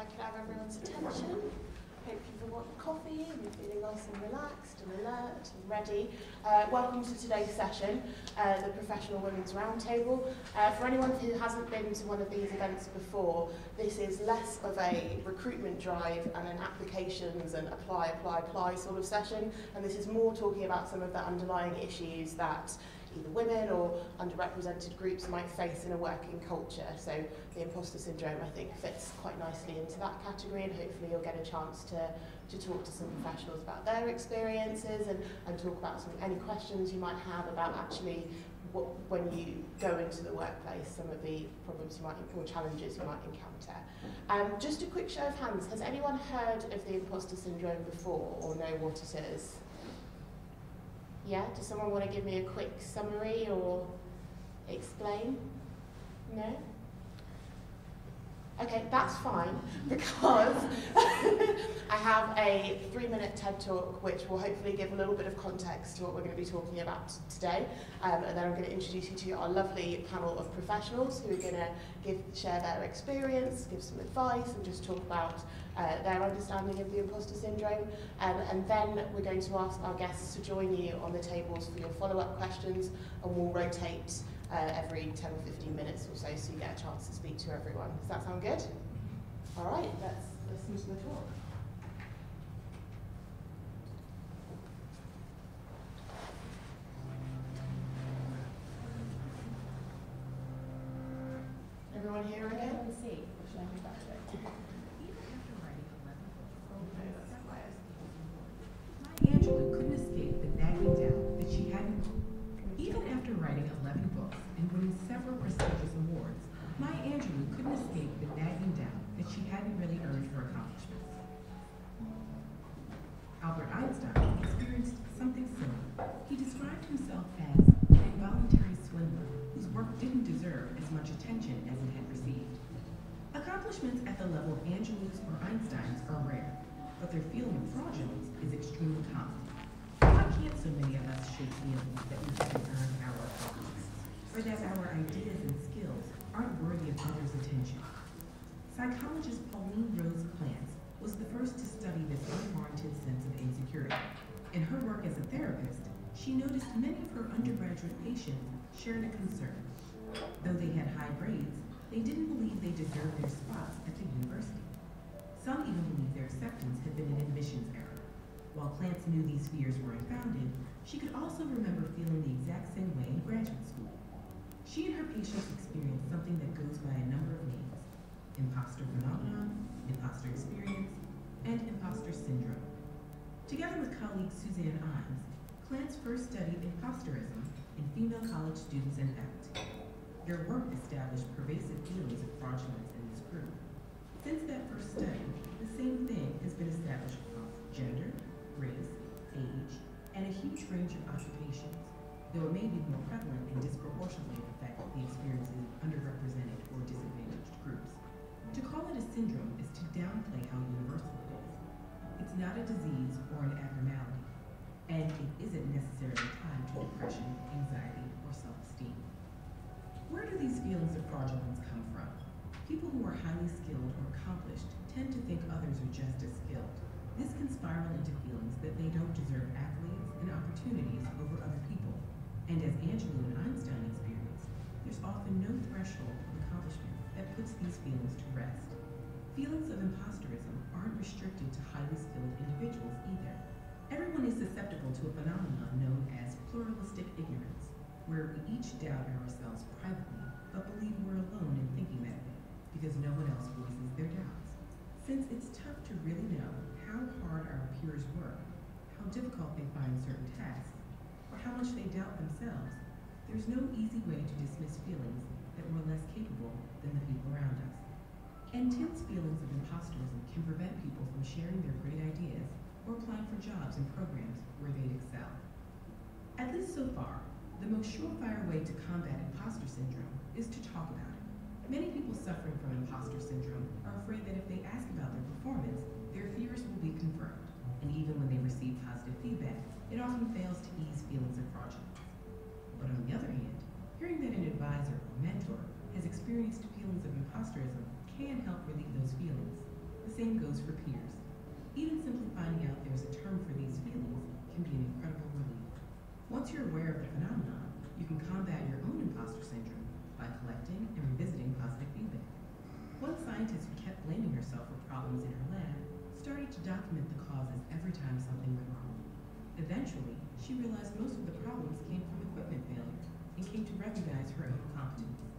I could have everyone's attention. Hope you've got coffee and you're feeling nice and relaxed and alert and ready. Welcome to today's session, the Professional Women's Roundtable. For anyone who hasn't been to one of these events before, this is less of a recruitment drive and an applications and apply sort of session, and this is more talking about some of the underlying issues that either women or underrepresented groups might face in a working culture. So the imposter syndrome, I think, fits quite nicely into that category, and hopefully you'll get a chance to talk to some professionals about their experiences and talk about any questions you might have about actually when you go into the workplace, some of the problems you might, or challenges you might encounter. Just a quick show of hands, has anyone heard of the imposter syndrome before or know what it is? Yeah, does someone want to give me a quick summary or explain? No? Okay, that's fine, because I have a 3-minute TED Talk which will hopefully give a little bit of context to what we're going to be talking about today, and then I'm going to introduce you to our lovely panel of professionals who are going to share their experience, give some advice, and just talk about their understanding of the imposter syndrome, and then we're going to ask our guests to join you on the tables for your follow-up questions, and we'll rotate every 10 or 15 minutes or so you get a chance to speak to everyone. Does that sound good? All right, let's listen to the talk. Everyone here again? Let's see. Should I move back to it? Angela couldn't escape the nagging doubt that she hadn't. Even after writing 11 books and winning several prestigious awards, Maya Angelou couldn't escape the nagging doubt that she hadn't really earned her accomplishments. Albert Einstein experienced something similar. He described himself as an involuntary swindler whose work didn't deserve as much attention as it had received. Accomplishments at the level of Angelou's or Einstein's are rare, but their feeling of fraudulence is extremely common. Why can't so many of us shake feelings that we haven't earned our accomplishments, or that our ideas and skills aren't worthy of others' attention? Psychologist Pauline Rose Clance was the first to study this unwarranted sense of insecurity. In her work as a therapist, she noticed many of her undergraduate patients shared a concern. Though they had high grades, they didn't believe they deserved their spots at the university. Some even believed their acceptance had been an admissions error. While Clance knew these fears were unfounded, she could also remember feeling the exact same way in graduate school. She and her patients experienced something that goes by a number of names: imposter phenomenon, imposter experience, and imposter syndrome. Together with colleague Suzanne Imes, Clance first studied imposterism in female college students and faculty. Their work established pervasive feelings of fraudulence in this group. Since that first study, the same thing has been established across gender, race, age, and a huge range of occupations, though it may be more prevalent and disproportionately affect the experiences of underrepresented or disadvantaged groups. To call it a syndrome is to downplay how universal it is. It's not a disease or an abnormality, and it isn't necessarily tied to depression, anxiety, or self-esteem. Where do these feelings of fraudulence come from? People who are highly skilled or accomplished tend to think others are just as skilled. This can spiral into feelings that they don't deserve accolades and opportunities over other people. And as Angelou and Einstein experienced, there's often no threshold of accomplishment that puts these feelings to rest. Feelings of imposterism aren't restricted to highly skilled individuals either. Everyone is susceptible to a phenomenon known as pluralistic ignorance, where we each doubt ourselves privately, but believe we're alone in thinking that way, because no one else voices their doubts. Since it's tough to really know how hard our peers work, how difficult they find certain tasks, or how much they doubt themselves, there's no easy way to dismiss feelings that we're less capable than the people around us. Intense feelings of imposterism can prevent people from sharing their great ideas or applying for jobs and programs where they'd excel. At least so far, the most surefire way to combat imposter syndrome is to talk about it. Many people suffering from imposter syndrome are afraid that if they ask about their performance, their fears will be confirmed, and even when they receive positive feedback, it often fails to ease feelings of fraudulence. But on the other hand, hearing that an advisor or mentor has experienced feelings of imposterism can help relieve those feelings. same goes for peers. Even simply finding out there's a term for these feelings can be an incredible relief. Once you're aware of the phenomenon, you can combat your own imposter syndrome by collecting and revisiting positive feedback. One scientist who kept blaming herself for problems in her lab started to document the causes every time something went wrong. Eventually, she realized most of the problems came from equipment failure and came to recognize her own competence.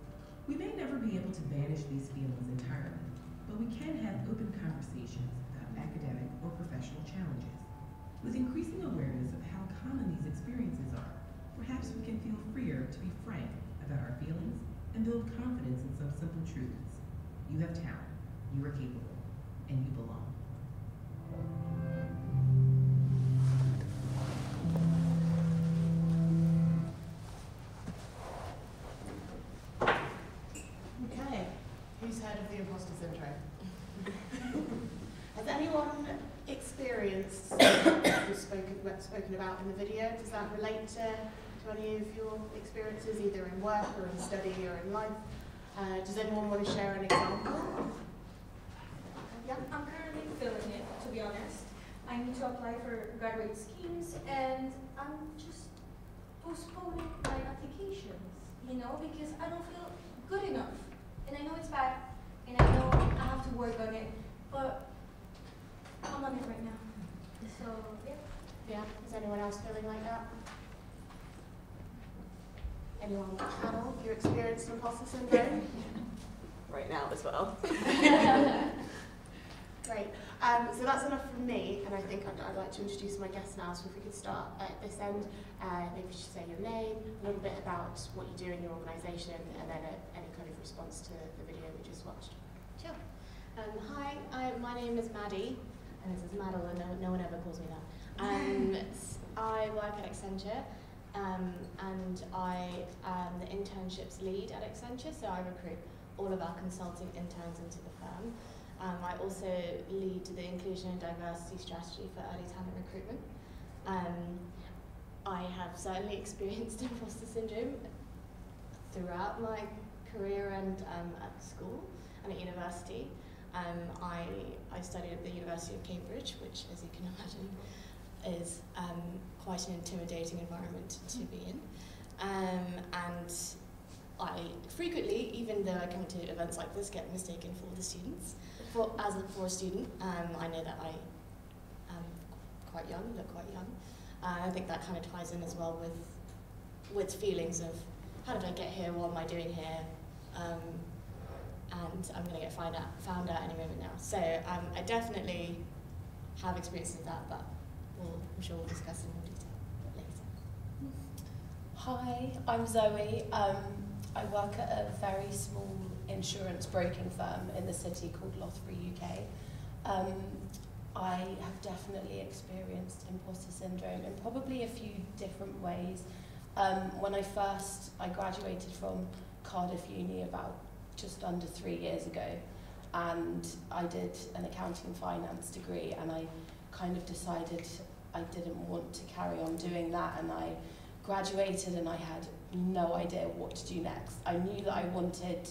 We may never be able to banish these feelings entirely, but we can have open conversations about academic or professional challenges. With increasing awareness of how common these experiences are, perhaps we can feel freer to be frank about our feelings and build confidence in some simple truths. You have talent, you are capable, and you belong. Okay, who's heard of the imposter syndrome? Has anyone experienced what was spoken about in the video? Does that relate to any of your experiences, either in work or in study or in life? Does anyone want to share an example? Yeah. I'm currently feeling it, to be honest. I need to apply for graduate schemes and I'm just postponing my applications, you know, because I don't feel good enough. And I know it's bad, and I know I have to work on it, but I'm on it right now. So, yeah. Yeah, is anyone else feeling like that? Anyone on the panel, have you experienced imposter syndrome? Right now as well. Great. So that's enough from me, and I think I'd like to introduce my guests now. So if we could start at this end, maybe you should say your name, a little bit about what you do in your organisation, and then any kind of response to the video we just watched. Sure. Hi, my name is Maddie, and this is Madeline, no one ever calls me that. I work at Accenture, and I am the internships lead at Accenture, so I recruit all of our consulting interns into the firm. I also lead the inclusion and diversity strategy for early talent recruitment. I have certainly experienced imposter syndrome throughout my career and at school and at university. I studied at the University of Cambridge, which, as you can imagine, is quite an intimidating environment to be in. And I frequently, even though I come to events like this, get mistaken for the students. For a student, I know that I am quite young, look quite young. I think that kind of ties in as well with feelings of how did I get here, what am I doing here, and I'm going to get found out any moment now. So I definitely have experiences of that, but I'm sure we'll discuss in more detail later. Hi, I'm Zoe. I work at a very small insurance broking firm in the city called Lothbury, UK. I have definitely experienced imposter syndrome in probably a few different ways. When I graduated from Cardiff Uni about just under 3 years ago, and I did an accounting and finance degree, and I kind of decided I didn't want to carry on doing that, and I graduated and I had no idea what to do next. I knew that I wanted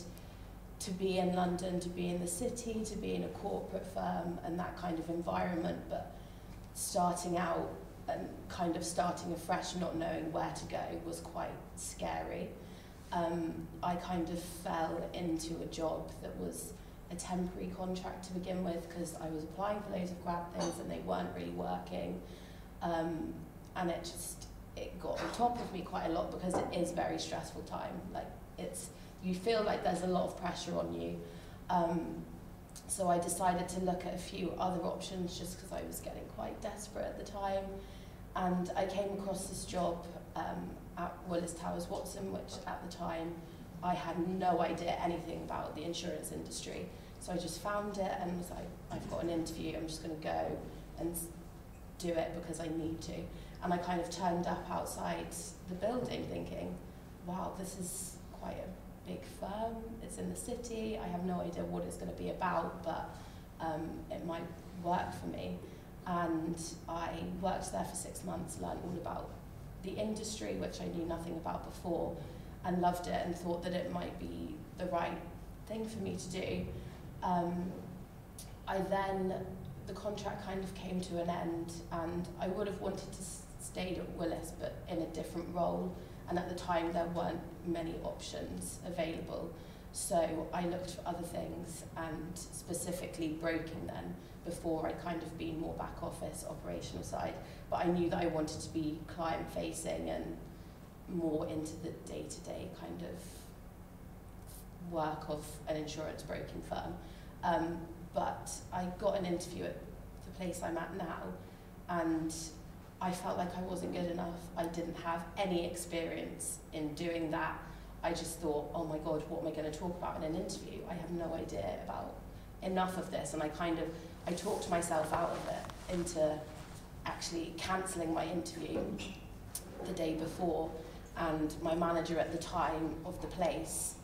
to be in London, to be in the city, to be in a corporate firm and that kind of environment, but starting out and kind of starting afresh, not knowing where to go, was quite scary. I kind of fell into a job that was a temporary contract to begin with, because I was applying for loads of grad things and they weren't really working, and it got on top of me quite a lot, because it is a very stressful time. Like, you feel like there's a lot of pressure on you. So I decided to look at a few other options just because I was getting quite desperate at the time. And I came across this job at Willis Towers Watson, which at the time I had no idea anything about the insurance industry. So I just found it and was like, I've got an interview, I'm just going to go and do it because I need to. And I kind of turned up outside the building thinking, wow, this is quite a big firm, it's in the city, I have no idea what it's going to be about, but it might work for me. And I worked there for 6 months, learned all about the industry, which I knew nothing about before, and loved it and thought that it might be the right thing for me to do. the contract kind of came to an end, and I would have wanted to stay at Willis, but in a different role. And at the time, there weren't many options available. So I looked for other things, and specifically broking then, before I'd kind of been more back office, operational side. But I knew that I wanted to be client facing and more into the day-to-day kind of work of an insurance broking firm. But I got an interview at the place I'm at now, and I felt like I wasn't good enough. I didn't have any experience in doing that. I just thought, oh my God, what am I going to talk about in an interview? I have no idea about enough of this. And I talked myself out of it into actually cancelling my interview the day before. And my manager at the time of the place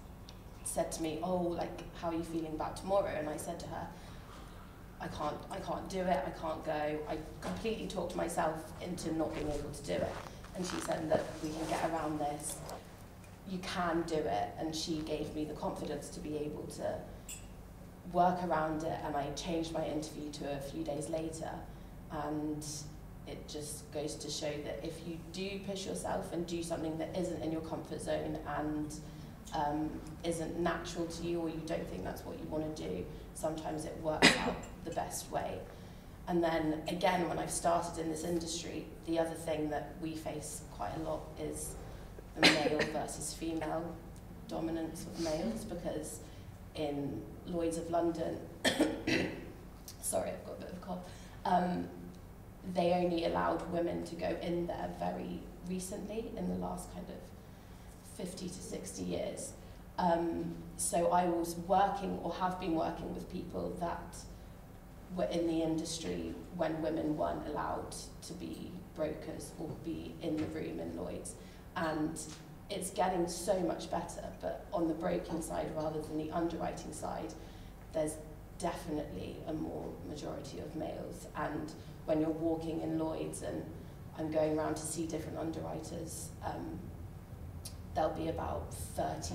said to me, oh, like, how are you feeling about tomorrow? And I said to her, I can't do it, I can't go. I completely talked myself into not being able to do it. And she said, look, we can get around this. You can do it. And she gave me the confidence to be able to work around it. And I changed my interview to a few days later. And it just goes to show that if you do push yourself and do something that isn't in your comfort zone and isn't natural to you, or you don't think that's what you want to do, sometimes it works out the best way. And then again, when I've started in this industry, the other thing that we face quite a lot is the male versus female dominance of males, because in Lloyd's of London, sorry, I've got a bit of a cough, they only allowed women to go in there very recently, in the last kind of 50 to 60 years. So I was working, or have been working, with people that were in the industry when women weren't allowed to be brokers or be in the room in Lloyd's. And it's getting so much better, but on the broking side rather than the underwriting side, there's definitely a more majority of males. And when you're walking in Lloyd's, and I'm going around to see different underwriters, there'll be about 30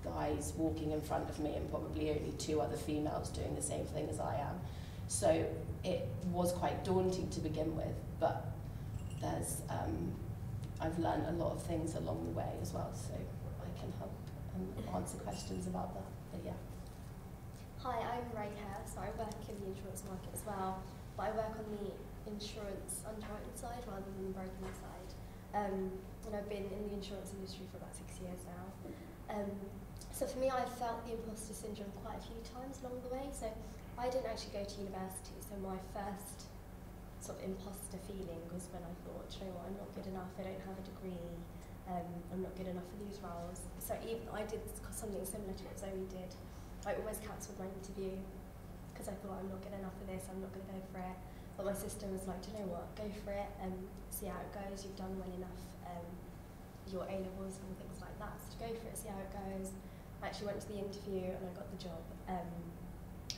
guys walking in front of me and probably only 2 other females doing the same thing as I am. So it was quite daunting to begin with, but there's I've learned a lot of things along the way as well, so I can help answer questions about that. But yeah. Hi, I'm Rayha, so I work in the insurance market as well, but I work on the insurance underwriting side rather than the broking side. And I've been in the insurance industry for about 6 years now. So for me, I've felt the imposter syndrome quite a few times along the way. So I didn't actually go to university, so my first sort of imposter feeling was when I thought, you know what, I'm not good enough, I don't have a degree, I'm not good enough for these roles. So even I did something similar to what Zoe did. I almost cancelled my interview because I thought, I'm not good enough for this, I'm not going to go for it. But my sister was like, do you know what, go for it and see how it goes, you've done well enough, your A-levels and things like that, so go for it, see how it goes. I actually went to the interview and I got the job. And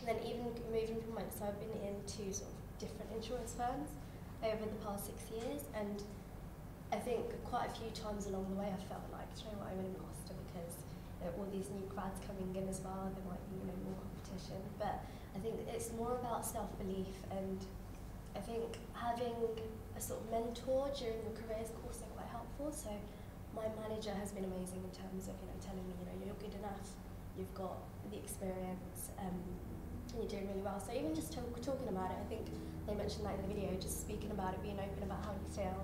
then even moving from so I've been in 2 sort of different insurance firms over the past 6 years, and I think quite a few times along the way I felt like, do you know what, I'm an imposter because there are all these new grads coming in as well, there might be more competition, but I think it's more about self-belief, and I think having a sort of mentor during your career is also quite helpful. So my manager has been amazing in terms of telling me you're good enough, you've got the experience, and you're doing really well. So even just talking about it, I think they mentioned that in the video, just speaking about it, being open about how you feel,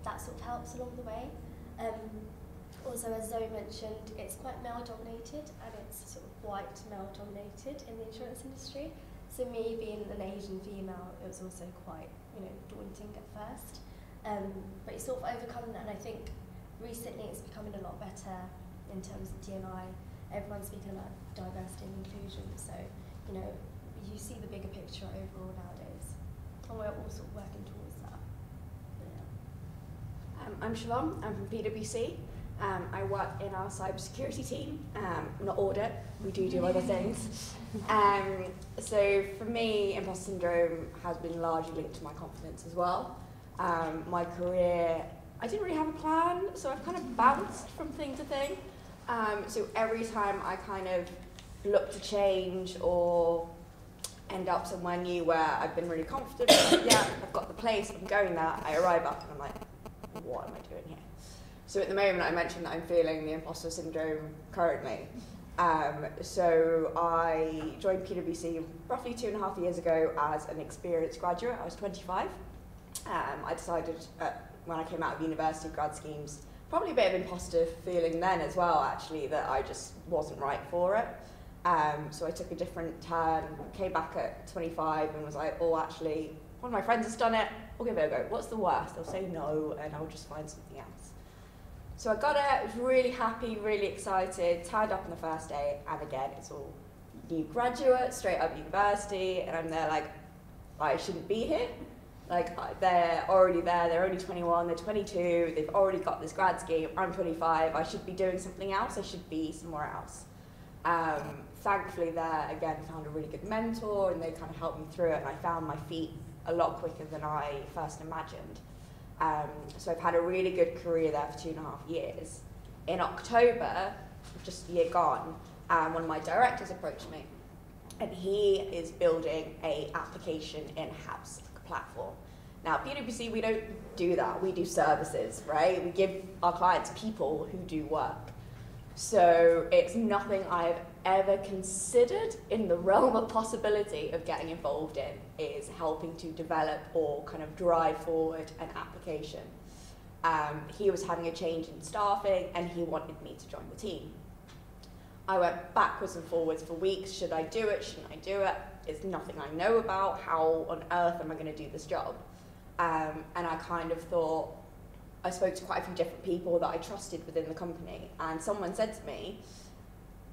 that sort of helps along the way. Also, as Zoe mentioned, it's quite male dominated, and it's sort of white male dominated in the insurance industry. So me being an Asian female, it was also quite daunting at first. But you sort of overcome that, and I think recently it's becoming a lot better in terms of D&I. Everyone's speaking about diversity and inclusion, so you see the bigger picture overall nowadays, and we're all sort of working towards that. Yeah. I'm Shalom, I'm from PwC. I work in our cybersecurity team, not audit, we do other things. So for me, imposter syndrome has been largely linked to my confidence as well. My career, I didn't really have a plan, so I've kind of bounced from thing to thing. So every time I kind of look to change or end up somewhere new where I've been really confident. Like, yeah, I've got the place, I'm going there. I arrive up and I'm like, what am I doing here? So at the moment I mentioned that I'm feeling the imposter syndrome currently. So I joined PwC roughly 2.5 years ago as an experienced graduate. I was 25. I decided when I came out of university grad schemes, probably a bit of imposter feeling then as well, actually, that I just wasn't right for it. So I took a different turn, came back at 25 and was like, oh, actually, one of my friends has done it, I'll give it a go. What's the worst? They'll say no and I'll just find something else. So I got it, was really happy, really excited, turned up on the first day, and again, it's all new graduates, straight out of university, and I'm there like, I shouldn't be here. Like, they're already there, they're only 21, they're 22, they've already got this grad scheme, I'm 25, I should be doing something else, I should be somewhere else. Thankfully there, again, found a really good mentor, and they kind of helped me through it, and I found my feet a lot quicker than I first imagined. So I've had a really good career there for 2.5 years. In October, just a year gone, one of my directors approached me, and he is building an application in-house, like a platform. Now, at PwC, we don't do that. We do services, right? We give our clients people who do work. So it's nothing I've ever considered in the realm of possibility of getting involved in, is helping to develop or kind of drive forward an application. He was having a change in staffing and he wanted me to join the team. I went backwards and forwards for weeks. Should I do it? Shouldn't I do it? It's nothing I know about. How on earth am I going to do this job? And I kind of thought, I spoke to quite a few different people that I trusted within the company, and someone said to me,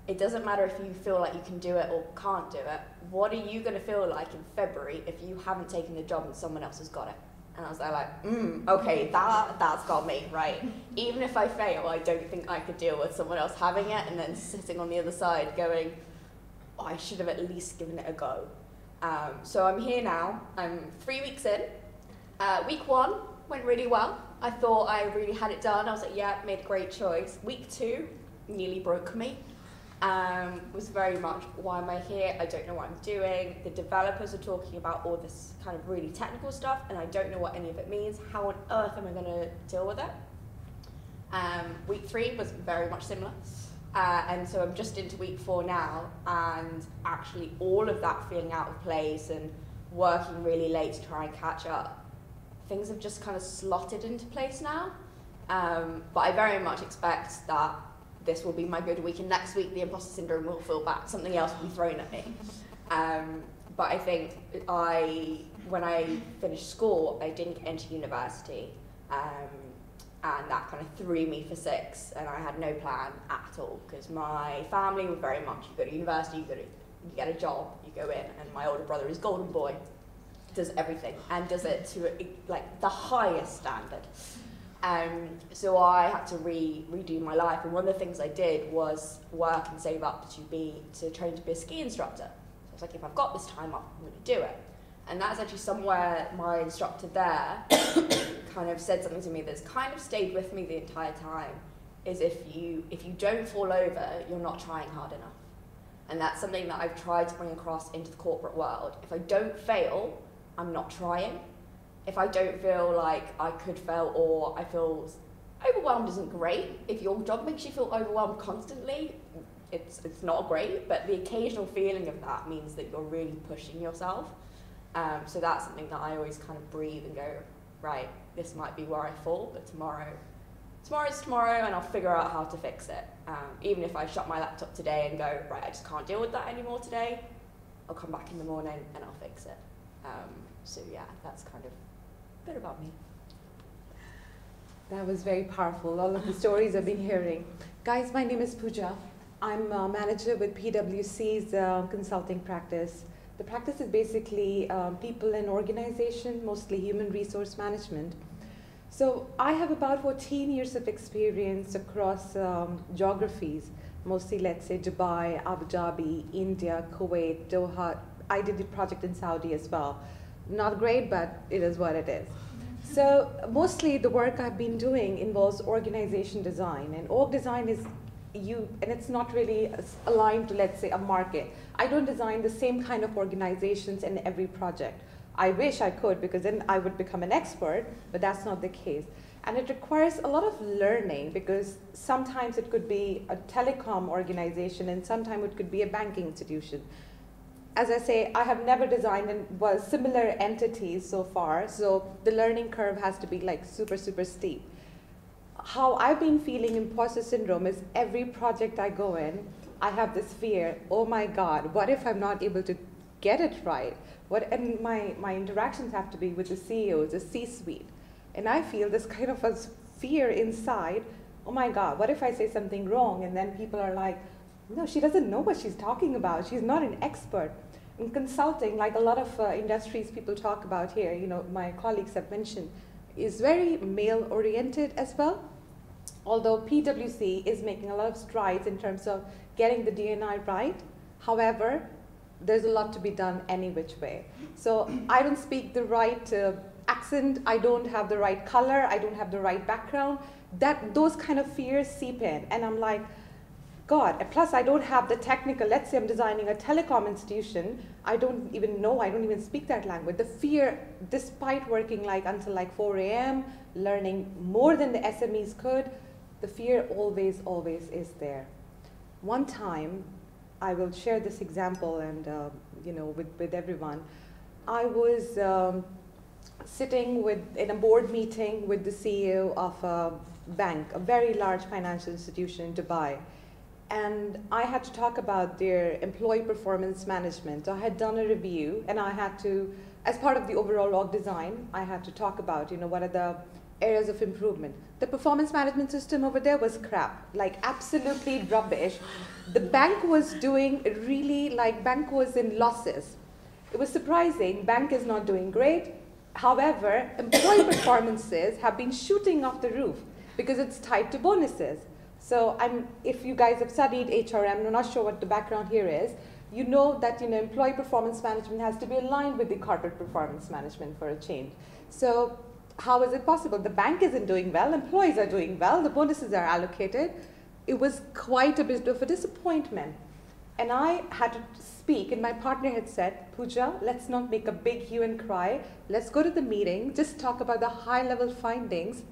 it doesn't matter if you feel like you can do it or can't do it. What are you going to feel like in February if you haven't taken the job and someone else has got it? And I was there like, okay, that's got me, right? Even if I fail, I don't think I could deal with someone else having it and then sitting on the other side going, oh, I should have at least given it a go. So I'm here now. I'm 3 weeks in. Week 1 went really well. I thought I really had it done. I was like, yeah, made a great choice. Week 2 nearly broke me. Was very much, why am I here? I don't know what I'm doing. The developers are talking about all this kind of really technical stuff, and I don't know what any of it means. How on earth am I going to deal with it? Week 3 was very much similar. And so I'm just into week 4 now, and actually all of that feeling out of place and working really late to try and catch up, things have just kind of slotted into place now. But I very much expect that this will be my good week, and next week the imposter syndrome will feel back. Something else will be thrown at me. But I think when I finished school, I didn't get into university, and that kind of threw me for 6, and I had no plan at all, because my family were very much, you go to university, you get a job, you go in, and my older brother is golden boy, does everything, and does it to like the highest standard. So I had to redo my life, and one of the things I did was work and save up to train to be a ski instructor. So I was like, if I've got this time up, I'm going to do it. And that's actually somewhere my instructor there kind of said something to me that's kind of stayed with me the entire time, is if you don't fall over, you're not trying hard enough. And that's something that I've tried to bring across into the corporate world. If I don't fail, I'm not trying. If I don't feel like I could fail, or I feel overwhelmed isn't great. If your job makes you feel overwhelmed constantly, it's not great, but the occasional feeling of that means that you're really pushing yourself. So that's something that I always kind of breathe and go, right, this might be where I fall, but tomorrow's tomorrow, and I'll figure out how to fix it. Even if I shut my laptop today and go, right, I just can't deal with that anymore today, I'll come back in the morning and I'll fix it. So yeah, that's kind of a bit about me. That was very powerful, all of the stories I've been hearing. Guys, my name is Pooja. I'm a manager with PwC's consulting practice. The practice is basically people and organization, mostly human resource management. So I have about 14 years of experience across geographies, mostly, let's say, Dubai, Abu Dhabi, India, Kuwait, Doha. I did the project in Saudi as well. Not great, but it is what it is. So mostly the work I've been doing involves organization design, and org design is and it's not really aligned to, let's say, a market. I don't design the same kind of organizations in every project. I wish I could, because then I would become an expert, but that's not the case. And it requires a lot of learning, because sometimes it could be a telecom organization and sometimes it could be a banking institution. As I say, I have never designed similar entities so far, so the learning curve has to be like super, super steep. How I've been feeling imposter syndrome is every project I go in, I have this fear, oh my God, what if I'm not able to get it right? And my interactions have to be with the CEOs, the C-suite. And I feel this kind of a fear inside, oh my God, what if I say something wrong? And then people are like, no, she doesn't know what she's talking about. She's not an expert. In consulting, like a lot of industries people talk about here, my colleagues have mentioned, is very male-oriented as well. Although PwC is making a lot of strides in terms of getting the D&I right. However, there's a lot to be done any which way. So I don't speak the right accent, I don't have the right color, I don't have the right background. Those kind of fears seep in, and I'm like, God, plus I don't have the technical, let's say I'm designing a telecom institution, I don't even speak that language. The fear, despite working until 4 a.m., learning more than the SMEs could, the fear always, always is there. One time, I will share this example and with everyone. I was sitting in a board meeting with the CEO of a bank, a very large financial institution in Dubai. And I had to talk about their employee performance management. So I had done a review, and I had to, as part of the overall org design, I had to talk about, what are the areas of improvement. The performance management system over there was crap, absolutely rubbish. The bank was doing really, bank was in losses. It was surprising, bank is not doing great. However, employee performances have been shooting off the roof because it's tied to bonuses. So if you guys have studied HRM, I'm not sure what the background here is, you know that employee performance management has to be aligned with the corporate performance management for a change. So how is it possible? The bank isn't doing well, employees are doing well, the bonuses are allocated. It was quite a bit of a disappointment. And I had to speak, and my partner had said, Pooja, let's not make a big hue and cry. Let's go to the meeting, just talk about the high-level findings.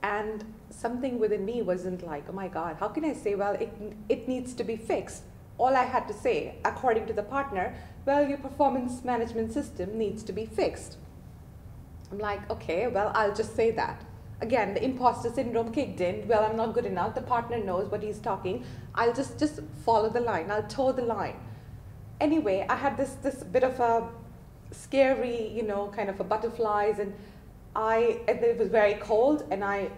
And something within me wasn't like, oh my God, how can I say, well, it needs to be fixed. All I had to say, according to the partner, well, your performance management system needs to be fixed. I'm like, okay, well, I'll just say that. Again, the imposter syndrome kicked in. Well, I'm not good enough. The partner knows what he's talking. I'll just follow the line. I'll toe the line. Anyway, I had this bit of a scary, kind of a butterflies, and it was very cold, and I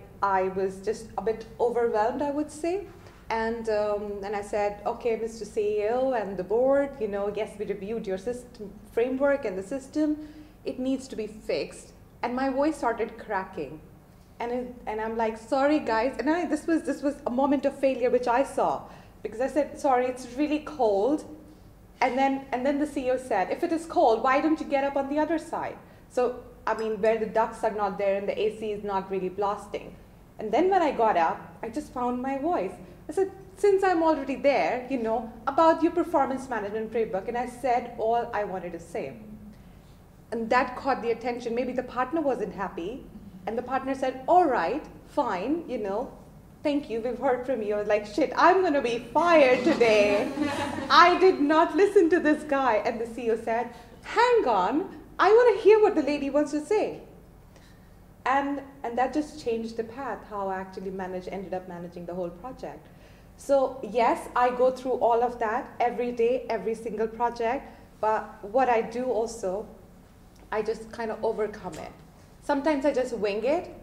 was just a bit overwhelmed, I would say. And I said, okay, Mr. CEO and the board, yes, we reviewed your system framework and the system. It needs to be fixed. And my voice started cracking. And I'm like, sorry, guys. And this was a moment of failure, which I saw. Because I said, sorry, it's really cold. And then the CEO said, if it is cold, why don't you get up on the other side? So, where the ducts are not there and the AC is not really blasting. And then when I got up, I just found my voice. I said, since I'm already there, about your performance management framework, and I said all I wanted to say. And that caught the attention. Maybe the partner wasn't happy, and the partner said, all right, fine, thank you, we've heard from you. I was like, shit, I'm gonna be fired today. I did not listen to this guy. And the CEO said, hang on, I want to hear what the lady wants to say. And that just changed the path, how I actually ended up managing the whole project. So yes, I go through all of that every day, every single project, but what I do also, I just kind of overcome it. Sometimes I just wing it,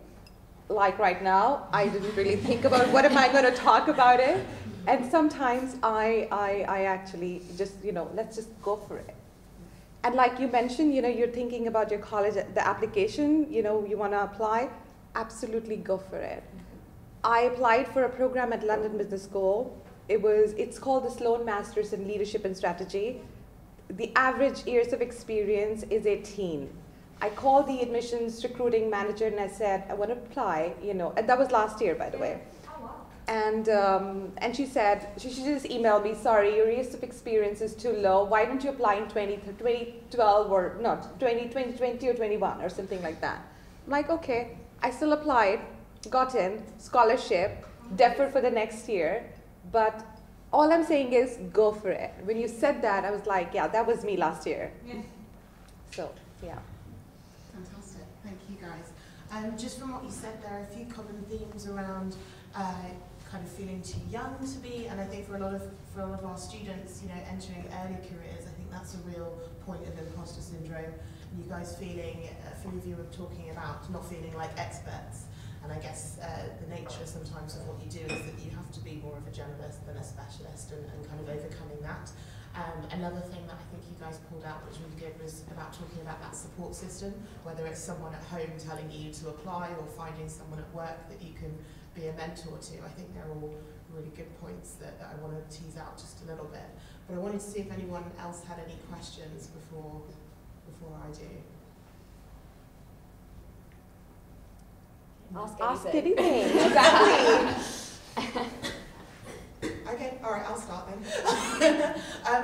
like right now, I didn't really think about what am I going to talk about it, and sometimes I actually just, let's just go for it. And like you mentioned, you're thinking about your college, the application, you want to apply, absolutely go for it. I applied for a program at London Business School. It's called the Sloan Masters in Leadership and Strategy. The average years of experience is 18. I called the admissions recruiting manager and I said, I want to apply, and that was last year, by the way. And she said, she just emailed me, sorry, your years of experience is too low. Why don't you apply in 2012 or not, 2020 or 21 or something like that. I'm like, okay. I still applied, got in, scholarship, deferred for the next year. But all I'm saying is go for it. When you said that, I was like, yeah, that was me last year. Yeah. So, yeah. Fantastic. Thank you, guys. Just from what you said, there are a few common themes around kind of feeling too young to be, and I think for a lot of our students, you know, entering early careers, I think that's a real point of imposter syndrome. And you guys feeling, a few of you were talking about not feeling like experts, and I guess the nature sometimes of what you do is that you have to be more of a generalist than a specialist, and kind of overcoming that. Another thing that I think you guys pulled out, which was good, was about talking about that support system, whether it's someone at home telling you to apply or finding someone at work that you can be a mentor to. I think they're all really good points that I want to tease out just a little bit. But I wanted to see if anyone else had any questions before I do. Ask anything. Exactly. Okay, all right, I'll start then.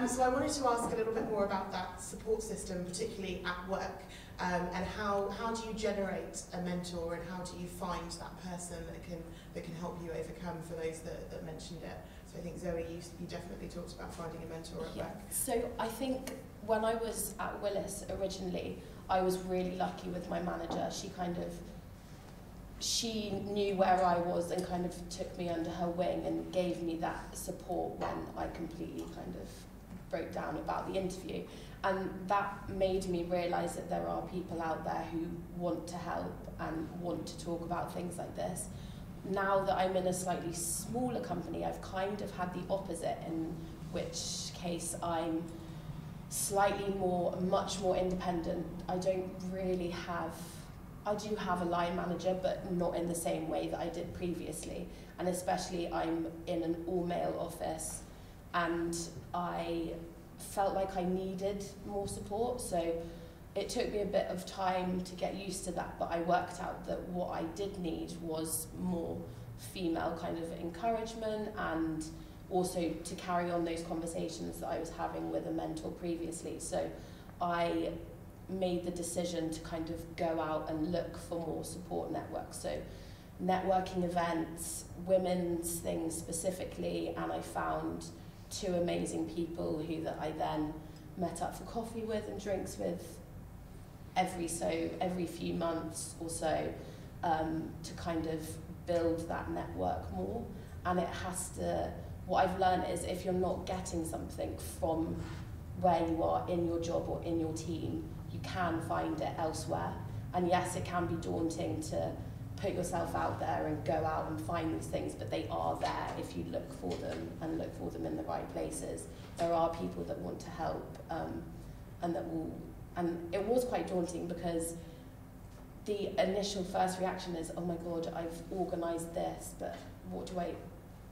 So I wanted to ask a little bit more about that support system, particularly at work, and how do you generate a mentor, and how do you find that person that can help you overcome, for those that mentioned it. So I think, Zoe, you definitely talked about finding a mentor at work. So I think when I was at Willis originally, I was really lucky with my manager. She knew where I was and kind of took me under her wing and gave me that support when I completely kind of broke down about the interview. And that made me realise that there are people out there who want to help and want to talk about things like this. Now that I'm in a slightly smaller company, I've kind of had the opposite, in which case I'm much more independent. I do have a line manager, but not in the same way that I did previously. And especially I'm in an all-male office, and I felt like I needed more support. So it took me a bit of time to get used to that, but I worked out that what I did need was more female kind of encouragement, and also to carry on those conversations that I was having with a mentor previously. So I made the decision to kind of go out and look for more support networks. So networking events, women's things specifically, and I found 2 amazing people that I then met up for coffee with and drinks with every few months or so, to kind of build that network more. And what I've learned is, if you're not getting something from where you are in your job or in your team, you can find it elsewhere. And yes, it can be daunting to put yourself out there and go out and find these things, but they are there if you look for them, and look for them in the right places. There are people that want to help, and it was quite daunting, because the initial first reaction is, oh my God, I've organised this, but what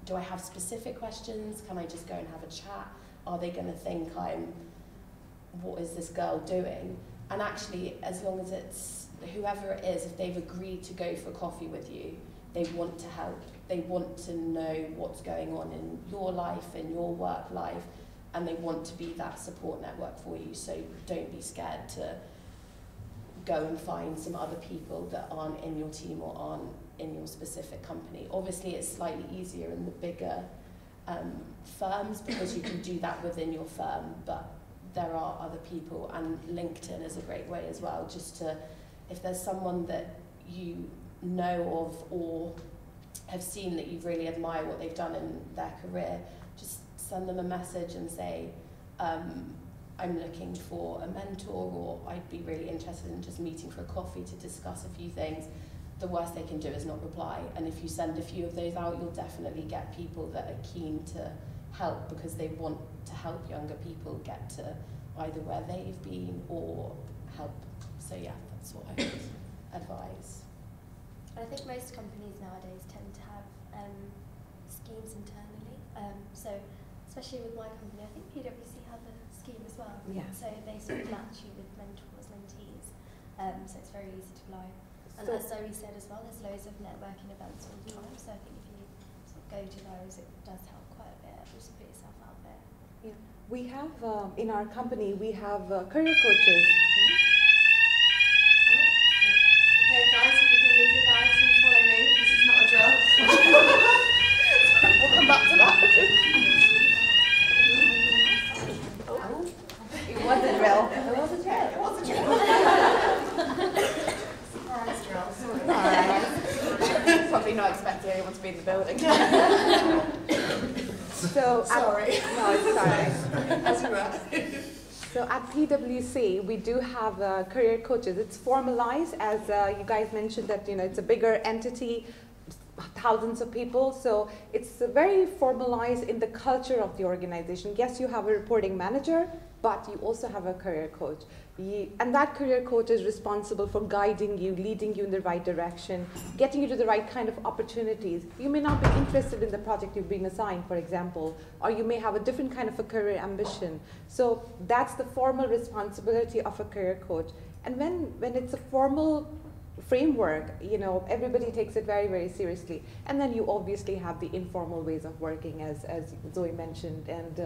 do I have specific questions? Can I just go and have a chat? Are they going to think what is this girl doing? And actually, as long as it's whoever it is, if they've agreed to go for coffee with you, they want to help. They want to know what's going on in your life, in your work life, and they want to be that support network for you. So don't be scared to go and find some other people that aren't in your team or aren't in your specific company. Obviously, it's slightly easier in the bigger firms, because you can do that within your firm, but there are other people, and LinkedIn is a great way as well, just to, if there's someone that you know of or have seen that you really admire what they've done in their career, just send them a message and say, I'm looking for a mentor, or I'd be really interested in just meeting for a coffee to discuss a few things. The worst they can do is not reply. And if you send a few of those out, you'll definitely get people that are keen to help, because they want to help younger people get to either where they've been or help. So yeah, that's what I would advise. I think most companies nowadays tend to have schemes internally. So especially with my company, I think PwC have a scheme as well. Yeah. So they sort of match you with mentors, mentees. So it's very easy to apply. And So as Zoe said as well, there's loads of networking events all the time. So I think if you sort of go go to those, it does help quite a bit. Just put yourself out there. Yeah. We have, in our company, we have career coaches. Okay, guys, if you can leave your bags and follow me, this is not a drill. We'll come back to that. It wasn't real. It was a drill. Surprise drill, sorry. Probably not expecting anyone to be in the building. So Sorry. No, it's alright. As you were. So at PwC, we do have career coaches. It's formalized, as you guys mentioned that it's a bigger entity, thousands of people. So it's very formalized in the culture of the organization. Yes, you have a reporting manager, but you also have a career coach. And that career coach is responsible for guiding you, leading you in the right direction, getting you to the right kind of opportunities. You may not be interested in the project you've been assigned, for example, or you may have a different kind of a career ambition. So that's the formal responsibility of a career coach. And when it's a formal framework, everybody takes it very, very seriously. And then you obviously have the informal ways of working, as Zoe mentioned, and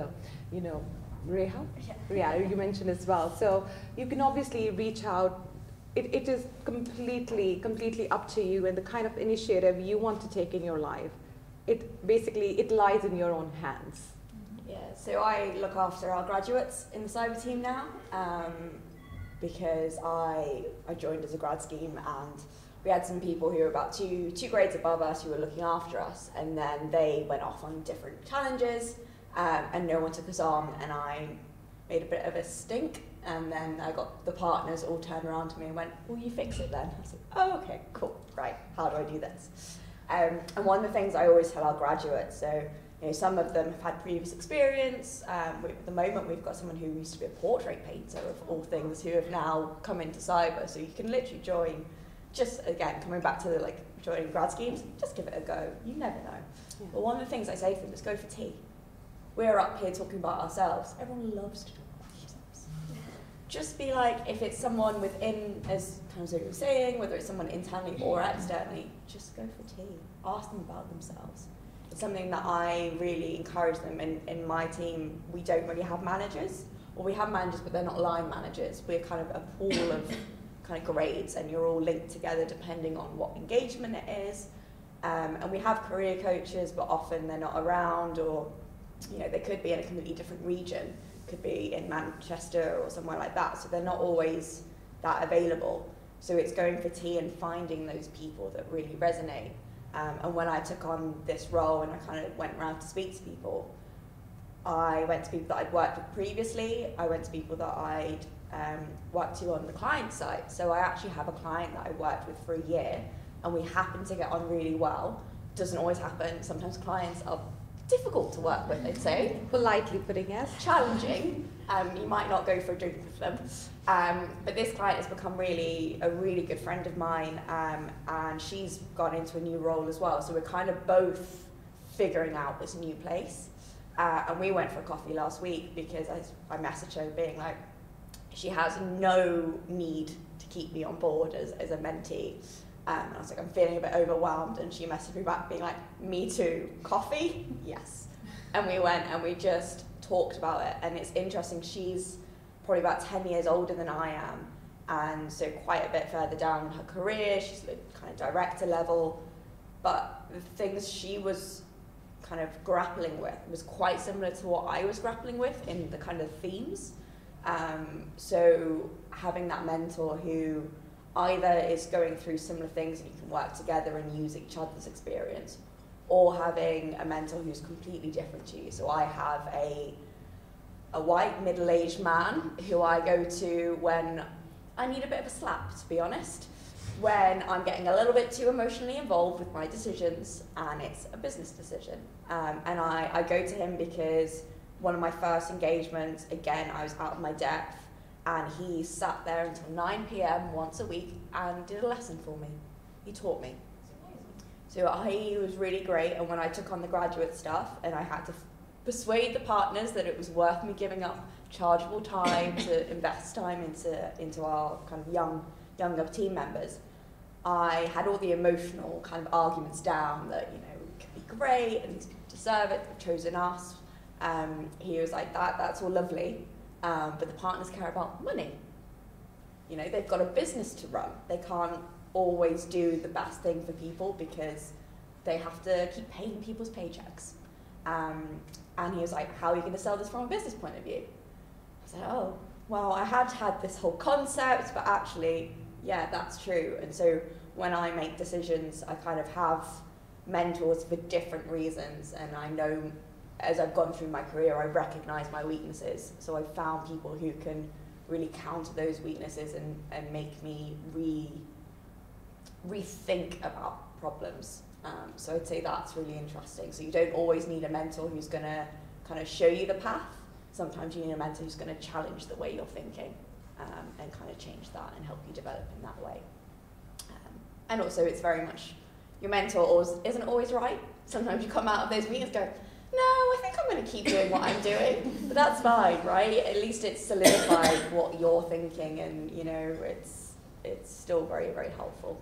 Reha? Yeah, you mentioned as well. So you can obviously reach out. It is completely up to you and the kind of initiative you want to take in your life. It lies in your own hands. Yeah, so I look after our graduates in the cyber team now, because I joined as a grad scheme, and we had some people who were about two grades above us who were looking after us, and then they went off on different challenges. And no one took us on, and I made a bit of a stink, and then I got the partners all turned around to me and went, "Will you fix it then?" I was like, "Oh, okay, cool, right, how do I do this?" And one of the things I always tell our graduates, so some of them have had previous experience. At the moment, we've got someone who used to be a portrait painter, of all things, who have now come into cyber, so you can literally join, just again, coming back to joining grad schemes, just give it a go, you never know. Yeah. But one of the things I say to them is go for tea. We're up here talking about ourselves. Everyone loves to talk about themselves. Just be like, if it's someone within, as kind of Zoe was saying, whether it's someone internally or externally, just go for tea. Ask them about themselves. It's something that I really encourage them. In my team, we don't really have managers. Or we have managers, but they're not line managers. We're kind of a pool of kind of grades, and you're all linked together depending on what engagement it is. And we have career coaches, but often they're not around, or they could be in a completely different region, could be in Manchester or somewhere like that, so they're not always that available. So it's going for tea and finding those people that really resonate. And when I took on this role and I kind of went around to speak to people, I went to people that I'd worked with previously, I went to people that I'd worked to on the client side. So I actually have a client that I worked with for a year, and we happened to get on really well. Doesn't always happen. Sometimes clients are difficult to work with, I'd say. Politely putting it. Challenging. You might not go for a drink with them. But this client has become a really good friend of mine, and she's gone into a new role as well. So we're kind of both figuring out this new place. And we went for a coffee last week because I messaged her being like, she has no need to keep me on board as a mentee. And I was like, I'm feeling a bit overwhelmed, and she messaged me back being like, me too, coffee? Yes. And we went and we just talked about it, and it's interesting, she's probably about 10 years older than I am, and so quite a bit further down in her career, she's kind of director level, but the things she was kind of grappling with was quite similar to what I was grappling with in the kind of themes. So having that mentor who either is going through similar things and you can work together and use each other's experience, or having a mentor who's completely different to you. So I have a white middle-aged man who I go to when I need a bit of a slap, to be honest, when I'm getting a little bit too emotionally involved with my decisions and it's a business decision. And I go to him because one of my first engagements, again, I was out of my depth, and he sat there until 9 p.m. once a week and did a lesson for me. He taught me. So he was really great, and when I took on the graduate stuff and I had to persuade the partners that it was worth me giving up chargeable time to invest time into our kind of younger team members, I had all the emotional kind of arguments down that, could be great and these people deserve it, they've chosen us. He was like, that's all lovely, but the partners care about money. You know, they've got a business to run. They can't always do the best thing for people because they have to keep paying people's paychecks. And he was like, how are you going to sell this from a business point of view? I was like, oh, well, I had this whole concept, but actually, yeah, that's true. And so when I make decisions, I kind of have mentors for different reasons. And I know as I've gone through my career, I recognize my weaknesses. So I've found people who can really counter those weaknesses and make me rethink about problems. So I'd say that's really interesting. So you don't always need a mentor who's going to kind of show you the path. Sometimes you need a mentor who's going to challenge the way you're thinking and kind of change that and help you develop in that way. And also it's very much, your mentor isn't always right. Sometimes you come out of those meetings and go, no, I think I'm going to keep doing what I'm doing. But that's fine, right? At least it's solidified what you're thinking, and you know, it's still very, very helpful.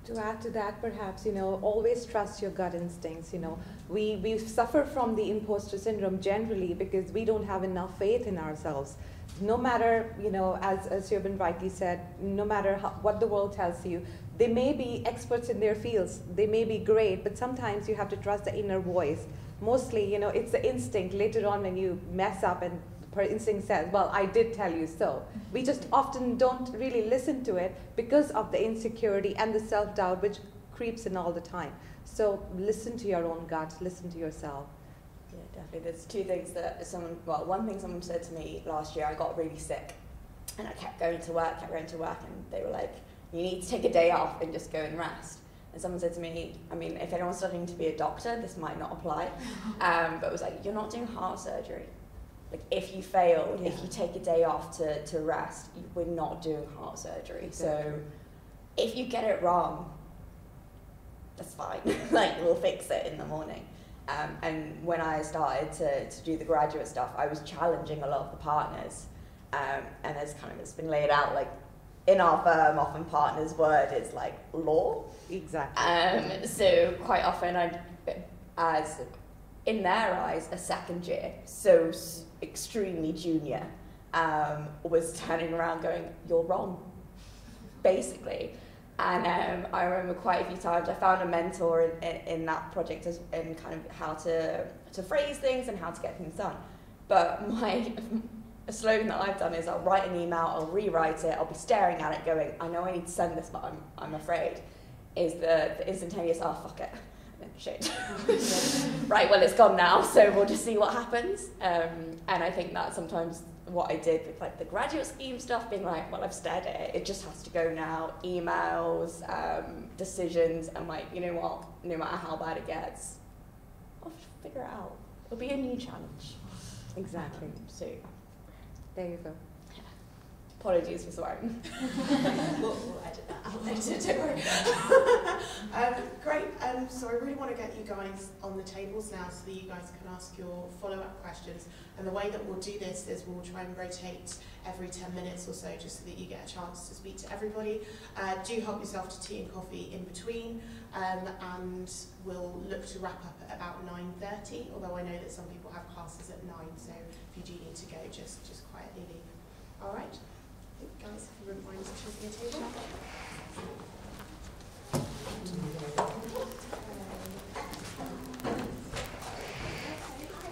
To add to that, perhaps, you know, always trust your gut instincts. You know, we suffer from the imposter syndrome generally because we don't have enough faith in ourselves. No matter, you know, as Siobhan rightly said, no matter what the world tells you, they may be experts in their fields, they may be great, but sometimes you have to trust the inner voice. Mostly, you know, it's the instinct later on when you mess up and her instinct says, well, I did tell you so. We just often don't really listen to it because of the insecurity and the self-doubt which creeps in all the time. So listen to your own gut, listen to yourself. Yeah, definitely. There's two things that one thing someone said to me last year, I got really sick and I kept going to work, and they were like, you need to take a day off and just go and rest. And someone said to me, I mean, if anyone's studying to be a doctor, this might not apply, but it was like, you're not doing heart surgery. Like, if you fail, if you take a day off to rest, we're not doing heart surgery. Exactly. So if you get it wrong, that's fine. Like, we'll fix it in the morning. And when I started to do the graduate stuff, I was challenging a lot of the partners. And as kind of it's been laid out, like, in our firm, often partners' word is like law. Exactly. So quite often, as in their eyes, a second year, so extremely junior, was turning around going, you're wrong, basically. And I remember quite a few times I found a mentor in that project in kind of how to phrase things and how to get things done. But a slogan that I've done is I'll write an email, I'll rewrite it, I'll be staring at it going, I know I need to send this, but I'm afraid. Is the instantaneous, oh, fuck it. Shit. Right, well, it's gone now, so we'll just see what happens. And I think that's sometimes what I did with like the graduate scheme stuff, being like, well, I've stared at it, it just has to go now. Emails, decisions, and like, you know what, no matter how bad it gets, I'll figure it out. It'll be a new challenge. Exactly. So there you go. Apologies for swearing. We'll edit that out later, don't worry. Great, so I really want to get you guys on the tables now so that you guys can ask your follow-up questions. And the way that we'll do this is we'll try and rotate every 10 minutes or so just so that you get a chance to speak to everybody. Do help yourself to tea and coffee in between, and we'll look to wrap up at about 9:30, although I know that some people have classes at 9, so if you do need to go, just quietly leave. All right? Guys, if you wouldn't mind choosing a table.